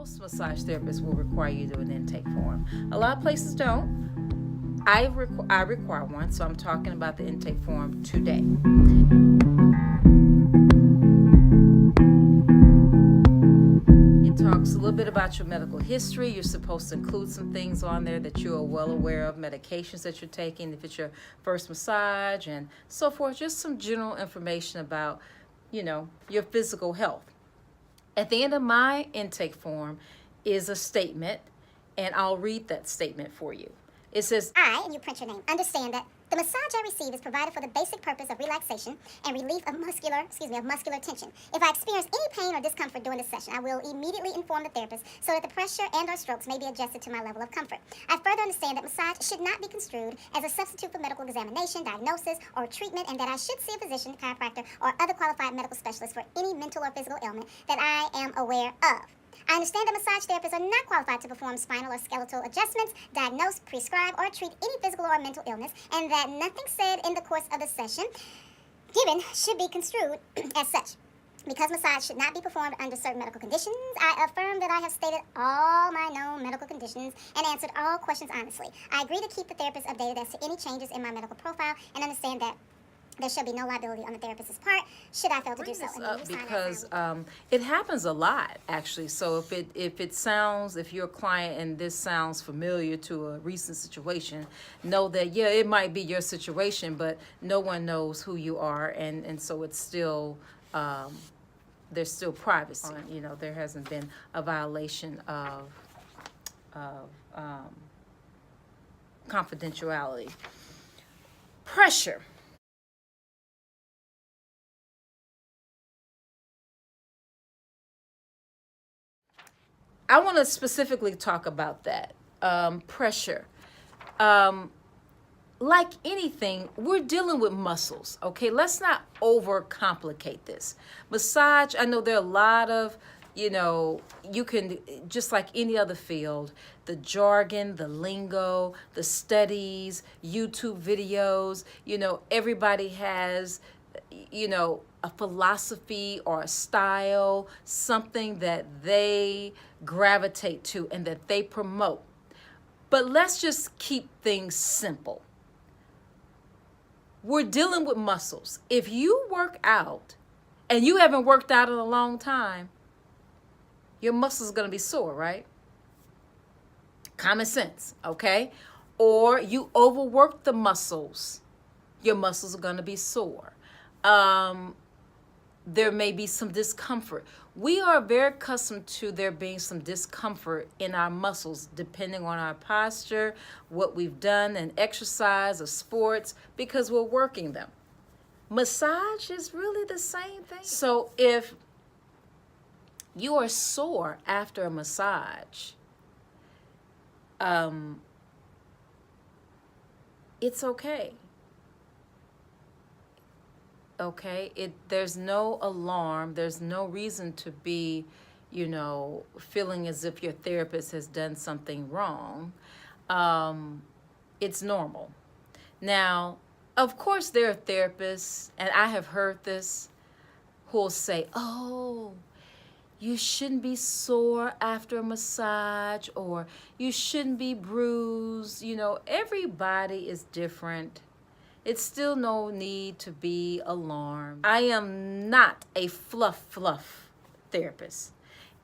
Most massage therapists will require you to do an intake form. A lot of places don't. I require one, so I'm talking about the intake form today. It talks a little bit about your medical history. You're supposed to include some things on there that you are well aware of, medications that you're taking, if it's your first massage, and so forth. Just some general information about, your physical health. At the end of my intake form is a statement, and I'll read that statement for you. It says, I, and you print your name, understand that the massage I receive is provided for the basic purpose of relaxation and relief of muscular tension. If I experience any pain or discomfort during the session, I will immediately inform the therapist so that the pressure and or strokes may be adjusted to my level of comfort. I further understand that massage should not be construed as a substitute for medical examination, diagnosis, or treatment, and that I should see a physician, chiropractor, or other qualified medical specialist for any mental or physical ailment that I am aware of. I understand that massage therapists are not qualified to perform spinal or skeletal adjustments, diagnose, prescribe, or treat any physical or mental illness, and that nothing said in the course of the session given should be construed as such. Because massage should not be performed under certain medical conditions, I affirm that I have stated all my known medical conditions and answered all questions honestly. I agree to keep the therapist updated as to any changes in my medical profile and understand that there shall be no liability on the therapist's part should I fail to do so. Because it happens a lot, actually. So if you're a client and this sounds familiar to a recent situation, know that it might be your situation, but no one knows who you are, and so it's still there's still privacy. There hasn't been a violation of confidentiality. Pressure. I want to specifically talk about that. Pressure. Like anything, we're dealing with muscles, okay? Let's not overcomplicate this. Massage, I know there are a lot of, you can, just like any other field, the jargon, the lingo, the studies, YouTube videos, everybody has, a philosophy or a style, something that they gravitate to and that they promote. But let's just keep things simple. We're dealing with muscles. If you work out and you haven't worked out in a long time, your muscles are going to be sore, right? Common sense, okay? Or you overwork the muscles, your muscles are going to be sore. There may be some discomfort. We are very accustomed to there being some discomfort in our muscles depending on our posture, what we've done in exercise or sports, because we're working them. Massage is really the same thing. So if you are sore after a massage, it's okay. Okay, there's no alarm. There's no reason to be, feeling as if your therapist has done something wrong. It's normal. Now, of course, there are therapists, and I have heard this, who will say, "Oh, you shouldn't be sore after a massage," or "You shouldn't be bruised." Everybody is different. It's still no need to be alarmed. I am not a fluff therapist.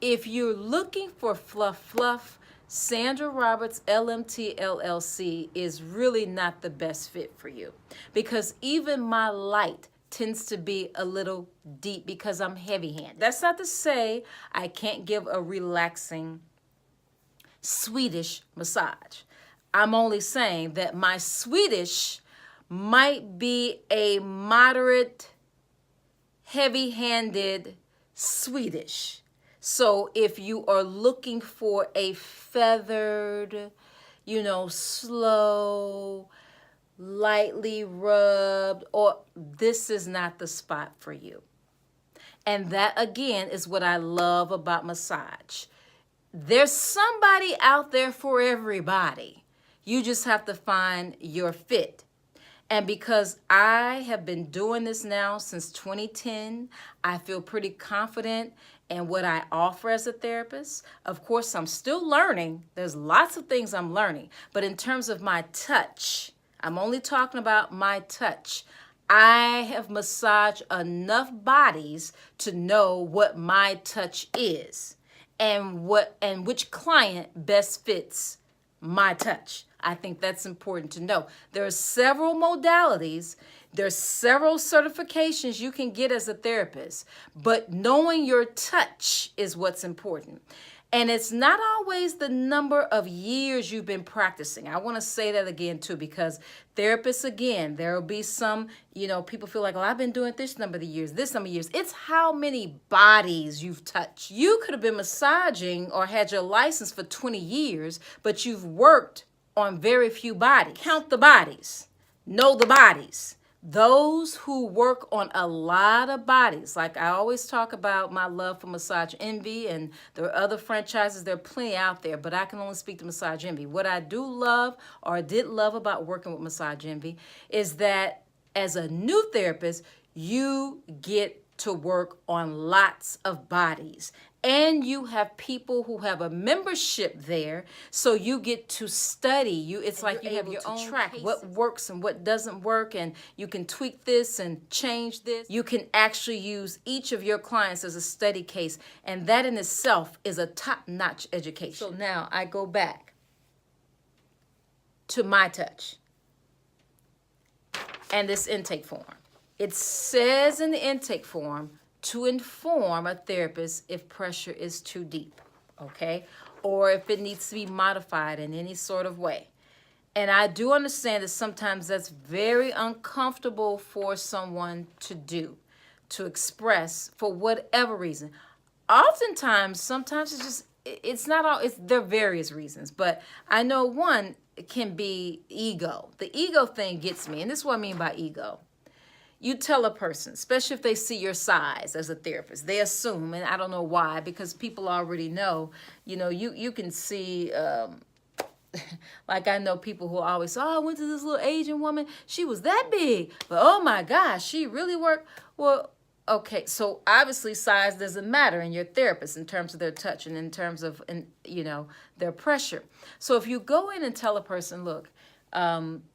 If you're looking for fluff, Sandra Roberts LMT LLC is really not the best fit for you, because even my light tends to be a little deep because I'm heavy-handed. That's not to say I can't give a relaxing Swedish massage. I'm only saying that my Swedish might be a moderate, heavy-handed Swedish. So if you are looking for a feathered, slow, lightly rubbed, or this is not the spot for you. And that, again, is what I love about massage. There's somebody out there for everybody. You just have to find your fit. And because I have been doing this now since 2010, I feel pretty confident in what I offer as a therapist. Of course, I'm still learning. There's lots of things I'm learning. But in terms of my touch, I'm only talking about my touch. I have massaged enough bodies to know what my touch is and which client best fits my touch. I think that's important to know. There are several modalities, there's several certifications you can get as a therapist, but knowing your touch is what's important. And it's not always the number of years you've been practicing. I want to say that again, too, because therapists, again, there will be some, people feel like, oh, I've been doing this number of years, this number of years. It's how many bodies you've touched. You could have been massaging or had your license for 20 years, but you've worked on very few bodies. Count the bodies. Know the bodies. Those who work on a lot of bodies, like I always talk about my love for Massage Envy, and there are other franchises, there are plenty out there, but I can only speak to Massage Envy. What I do love, or did love about working with Massage Envy, is that as a new therapist, you get to work on lots of bodies. And you have people who have a membership there, so you get to study. It's like you have your own track, what works and what doesn't work, and you can tweak this and change this. You can actually use each of your clients as a study case, and that in itself is a top-notch education. So now I go back to my touch and this intake form. It says in the intake form to inform a therapist if pressure is too deep, okay? Or if it needs to be modified in any sort of way. And I do understand that sometimes that's very uncomfortable for someone to do, to express for whatever reason. Oftentimes, sometimes there are various reasons, but I know one can be ego. The ego thing gets me, and this is what I mean by ego. You tell a person, especially if they see your size as a therapist, they assume, and I don't know why, because people already know, you can see, like I know people who always say, oh, I went to this little Asian woman, she was that big, but oh my gosh, she really worked. Well, okay, so obviously size doesn't matter in your therapist in terms of their touch and in terms of, their pressure. So if you go in and tell a person, look,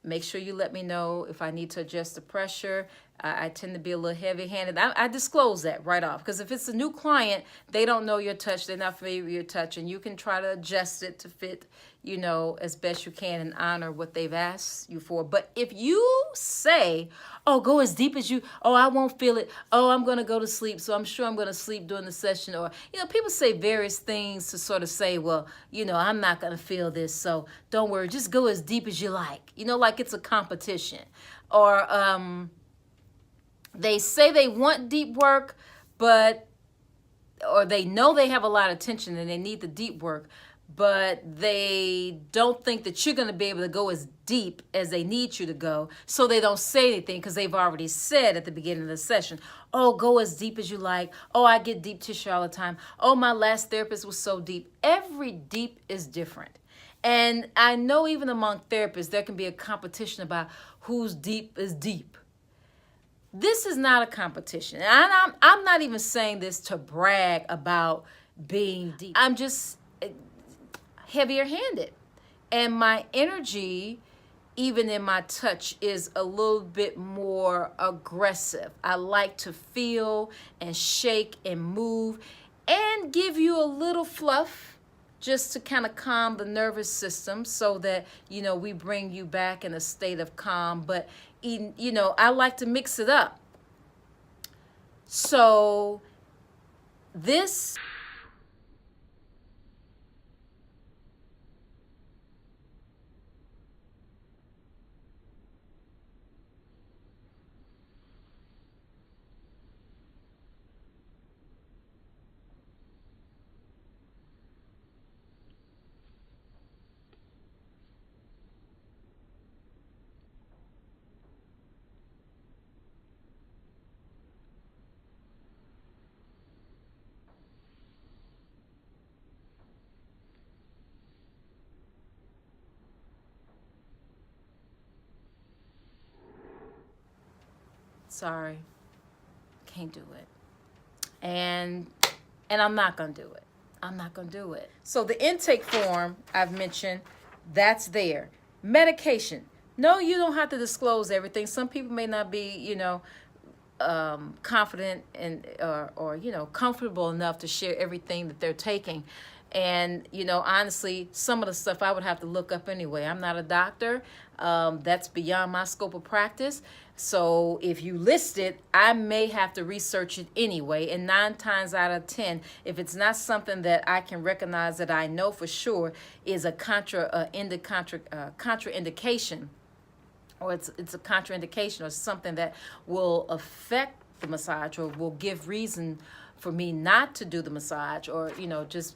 make sure you let me know if I need to adjust the pressure. I tend to be a little heavy-handed. I disclose that right off, because if it's a new client, they don't know your touch, they're not familiar with your touch, and you can try to adjust it to fit, as best you can and honor what they've asked you for. But if you say, oh, go as deep as you, oh, I won't feel it, oh, I'm going to go to sleep, so I'm sure I'm going to sleep during the session, or, people say various things to sort of say, well, I'm not going to feel this, so don't worry, just go as deep as you like, like it's a competition. Or, they say they want deep work, or they know they have a lot of tension and they need the deep work, but they don't think that you're going to be able to go as deep as they need you to go, so they don't say anything because they've already said at the beginning of the session, oh, go as deep as you like. Oh, I get deep tissue all the time. Oh, my last therapist was so deep. Every deep is different. And I know even among therapists, there can be a competition about whose deep is deep. This is not a competition. And I'm not even saying this to brag about being deep. I'm just heavier handed. And my energy, even in my touch, is a little bit more aggressive. I like to feel and shake and move and give you a little fluff just to kind of calm the nervous system so that, we bring you back in a state of calm. But I like to mix it up. So this Sorry, can't do it. And I'm not going to do it. I'm not going to do it. So the intake form I've mentioned, that's there. Medication. No, you don't have to disclose everything. Some people may not be, confident and or comfortable enough to share everything that they're taking. And honestly, some of the stuff I would have to look up anyway. I'm not a doctor. That's beyond my scope of practice. So if you list it, I may have to research it anyway. And 9 times out of 10, if it's not something that I can recognize that I know for sure is a contraindication, or it's a contraindication or something that will affect the massage or will give reason for me not to do the massage, or just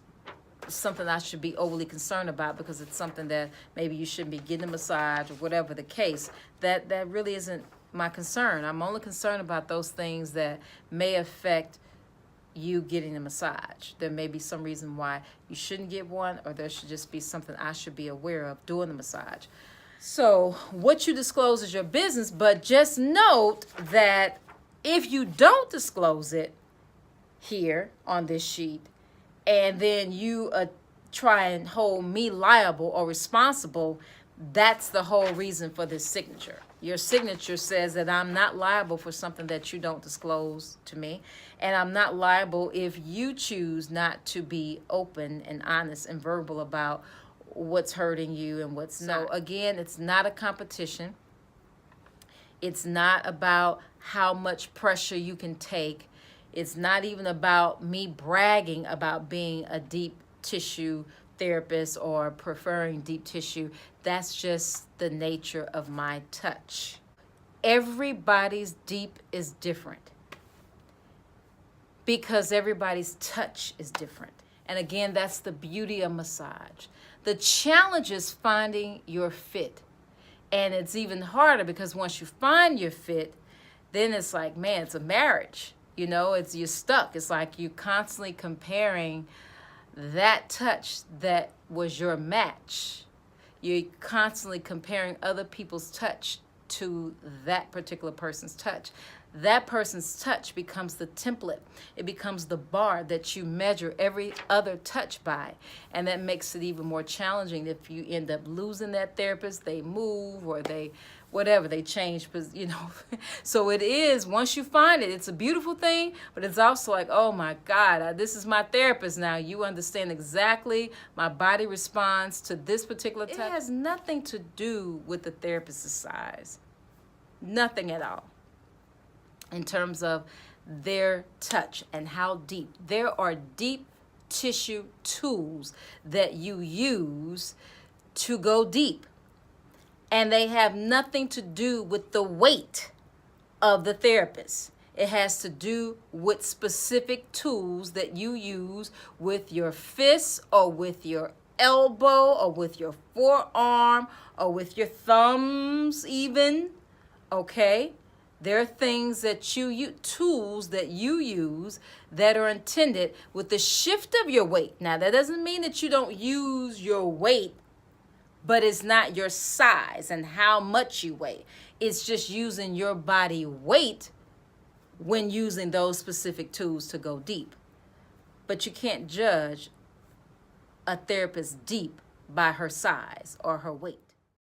something I should be overly concerned about because it's something that maybe you shouldn't be getting a massage or whatever the case, that really isn't my concern. I'm only concerned about those things that may affect you getting a massage. There may be some reason why you shouldn't get one, or there should just be something I should be aware of doing the massage. So what you disclose is your business, but just note that if you don't disclose it here on this sheet, and then you try and hold me liable or responsible, that's the whole reason for this signature. Your signature says that I'm not liable for something that you don't disclose to me, and I'm not liable if you choose not to be open and honest and verbal about what's hurting you and what's not. So again, it's not a competition. It's not about how much pressure you can take. It's not even about me bragging about being a deep tissue therapist or preferring deep tissue. That's just the nature of my touch. Everybody's deep is different because everybody's touch is different. And again, that's the beauty of massage. The challenge is finding your fit. And it's even harder because once you find your fit, then it's like, man, it's a marriage. You're stuck. It's like you're constantly comparing that touch that was your match. You're constantly comparing other people's touch to that particular person's touch. That person's touch becomes the template. It becomes the bar that you measure every other touch by. And that makes it even more challenging if you end up losing that therapist, they move, or they change, So it is, once you find it, it's a beautiful thing, but it's also like, oh my God, this is my therapist now. You understand exactly my body responds to this particular touch. It has nothing to do with the therapist's size. Nothing at all. In terms of their touch and how deep. There are deep tissue tools that you use to go deep. And they have nothing to do with the weight of the therapist. It has to do with specific tools that you use with your fists or with your elbow or with your forearm or with your thumbs even, okay? There are things that you use, tools that you use that are intended with the shift of your weight. Now, that doesn't mean that you don't use your weight, but it's not your size and how much you weigh. It's just using your body weight when using those specific tools to go deep. But you can't judge a therapist deep by her size or her weight.